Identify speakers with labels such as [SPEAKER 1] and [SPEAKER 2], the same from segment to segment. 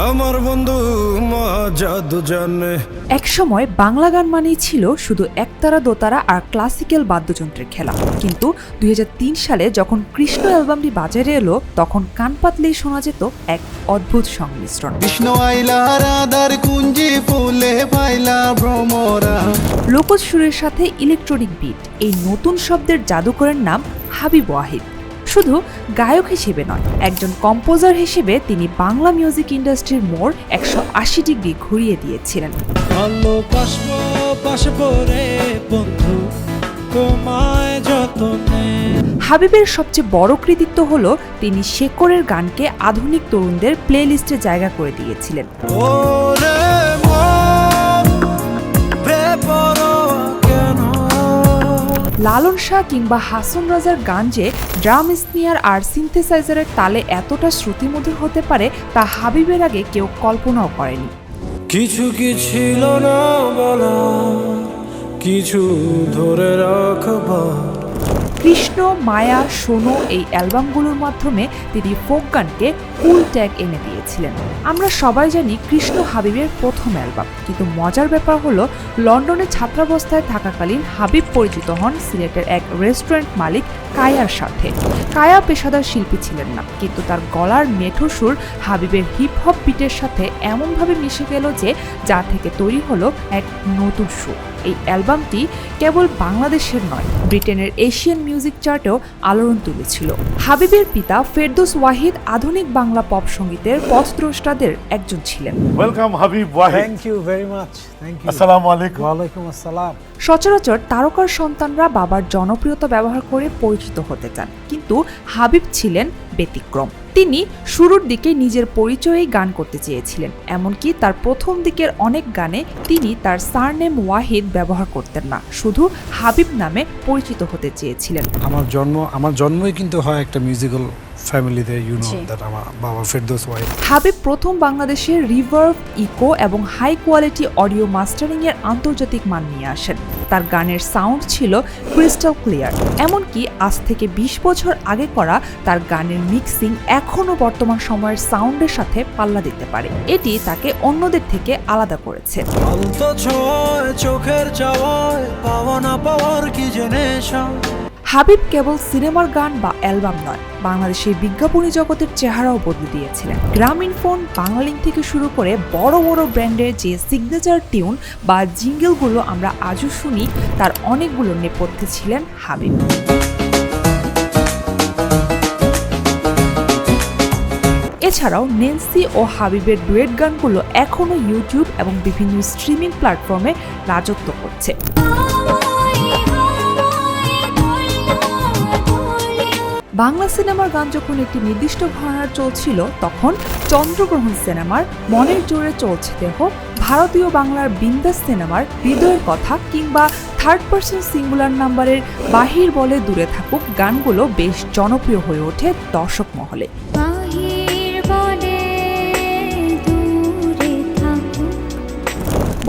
[SPEAKER 1] আমার বন্ধু জাদু জানে।
[SPEAKER 2] একসময় বাংলা গান মানেই ছিল শুধু একতারা দোতারা আর ক্লাসিক্যাল বাদ্যযন্ত্রের খেলা, কিন্তু 2003 সালে যখন কৃষ্ণ অ্যালবামটি বাজারে এলো তখন কান পাতলেই শোনা যেত এক অদ্ভুত সংমিশ্রণ।
[SPEAKER 3] কৃষ্ণ আইলা রাধার কুঞ্জি ফুলে পাইলা ভ্রমরা।
[SPEAKER 2] লোকজ সুরের সাথে ইলেকট্রনিক বিট, এই নতুন শব্দের জাদুকরের নাম হাবিব ওয়াহিদ। শুধু গায়ক হিসেবে নয়, একজন কম্পোজার হিসেবে তিনি বাংলা মিউজিক ইন্ডাস্ট্রির মোড় 180 ডিগ্রি ঘুরিয়ে দিয়েছিলেন। হাবিবের সবচেয়ে বড় কৃতিত্ব হলো তিনি শেকরের গানকে আধুনিক তরুণদের প্লেলিস্টে জায়গা করে দিয়েছিলেন। লালন শাহ কিংবা হাসন রাজার গান যে ড্রাম স্নেয়ার আর সিনথেসাইজারের তালে এতটা শ্রুতিমধুর হতে পারে তা হাবিবের আগে কেউ কল্পনাও করেনি।
[SPEAKER 1] কিছু কি ছিল না বলা, কিছু ধরে রাখবার।
[SPEAKER 2] কৃষ্ণ, মায়া, সোনো এই অ্যালবামগুলোর মাধ্যমে তিনি ফোক গানকে কুল ট্যাগ এনে দিয়েছিলেন। আমরা সবাই জানি কৃষ্ণ হাবিবের প্রথম অ্যালবাম, কিন্তু মজার ব্যাপার হলো লন্ডনে ছাত্রাবস্থায় থাকাকালীন হাবিব পরিচিত হন সিলেটের এক রেস্টুরেন্ট মালিক কায়ার সাথে। কায়া পেশাদার শিল্পী ছিলেন না, কিন্তু তার গলার মেঠো সুর হাবিবের হিপ হপ বিটের সাথে এমনভাবে মিশে গেল যে যা থেকে তৈরি হলো এক নতুন সুর। এই অ্যালবামটি কেবল বাংলাদেশের নয়, ব্রিটেনের এশিয়ান মিউজিক চার্টেও আলোড়ন তুলেছিল। হাবিবের পিতা ফেরদৌস ওয়াহিদ আধুনিক বাংলা পপ সঙ্গীতের পথদ্রষ্টাদের একজন ছিলেন।
[SPEAKER 4] Welcome Habib Wahid.
[SPEAKER 5] Thank you very much. Thank you.
[SPEAKER 4] আসসালামু আলাইকুম।
[SPEAKER 5] ওয়ালাইকুম আসসালাম।
[SPEAKER 2] সচরাচর তারকার সন্তানরা বাবার জনপ্রিয়তা ব্যবহার করে পরিচিত হতে চান, কিন্তু হাবিব ছিলেন ব্যতিক্রম। তিনি শুরুর দিকে নিজের পরিচয়েই গান করতে চেয়েছিলেন, এমনকি তার প্রথম দিকের অনেক গানে তিনি তার সারনেম ওয়াহিদ ব্যবহার করতেন না, শুধু হাবিব নামে পরিচিত হতে চেয়েছিলেন।
[SPEAKER 5] আমার জন্মই কিন্তু হয় একটা মিউজিক্যাল ফ্যামিলিতে, ইউ নো দ্যাট আমার বাবা ফেরদৌস ওয়াহিদ।
[SPEAKER 2] হাবিব প্রথম বাংলাদেশে রিভার্ব, ইকো এবং হাই কোয়ালিটি অডিও মাস্টারিং এর আন্তর্জাতিক মান নিয়ে আসেন। তার গানের সাউন্ড ছিল ক্রিস্টাল ক্লিয়ার, এমনকি আজ থেকে 20 বছর আগে করা তার গানের মিক্সিং এখনও বর্তমান সময়ের সাউন্ডের সাথে পাল্লা দিতে পারে। এটি তাকে অন্যদের থেকে আলাদা করেছে।
[SPEAKER 1] চোখের চাওয়ায় পাওয়া না পাওয়ার কি জেনেছ।
[SPEAKER 2] হাবিব কেবল সিনেমার গান বা অ্যালবাম নয়, বাংলাদেশের বিজ্ঞাপনী জগতের চেহারাও বদলে দিয়েছিলেন। গ্রামীণফোন, বাংলালিংক থেকে শুরু করে বড় বড় ব্র্যান্ডের যে সিগনেচার টিউন বা জিঙ্গেলগুলো আমরা আজও শুনি, তার অনেকগুলো নেপথ্যে ছিলেন হাবিব। এছাড়াও নেন্সি ও হাবিবের ডুয়েট গানগুলো এখনও ইউটিউব এবং বিভিন্ন স্ট্রিমিং প্ল্যাটফর্মে রাজত্ব করছে। বাংলা সিনেমার গান যখন একটি নির্দিষ্ট ঘরানার চলছিল, তখন চন্দ্রগ্রহণ সিনেমার মনের জোরে চলছে দেহ, ভারতীয় বাংলার বিন্দাস সিনেমার হৃদয়ের কথা কিংবা থার্ড পার্সন সিঙ্গুলার নাম্বারের বাহির বলে দূরে থাকুক গানগুলো বেশ জনপ্রিয় হয়ে ওঠে দর্শক মহলে।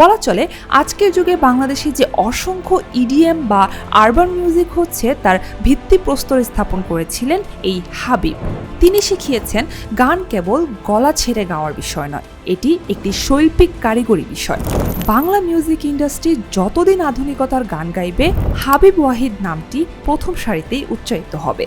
[SPEAKER 2] বলা চলে আজকের যুগে বাংলাদেশে যে অসংখ্য ইডিএম বা আরবান মিউজিক হচ্ছে, তার ভিত্তিপ্রস্তর স্থাপন করেছিলেন এই হাবিব। তিনি শিখিয়েছেন গান কেবল গলা ছেড়ে গাওয়ার বিষয় নয়, এটি একটি শৈল্পিক কারিগরি বিষয়। বাংলা মিউজিক ইন্ডাস্ট্রি যতদিন আধুনিকতার গান গাইবে, হাবিব ওয়াহিদ নামটি প্রথম সারিতেই উচ্চারিত হবে।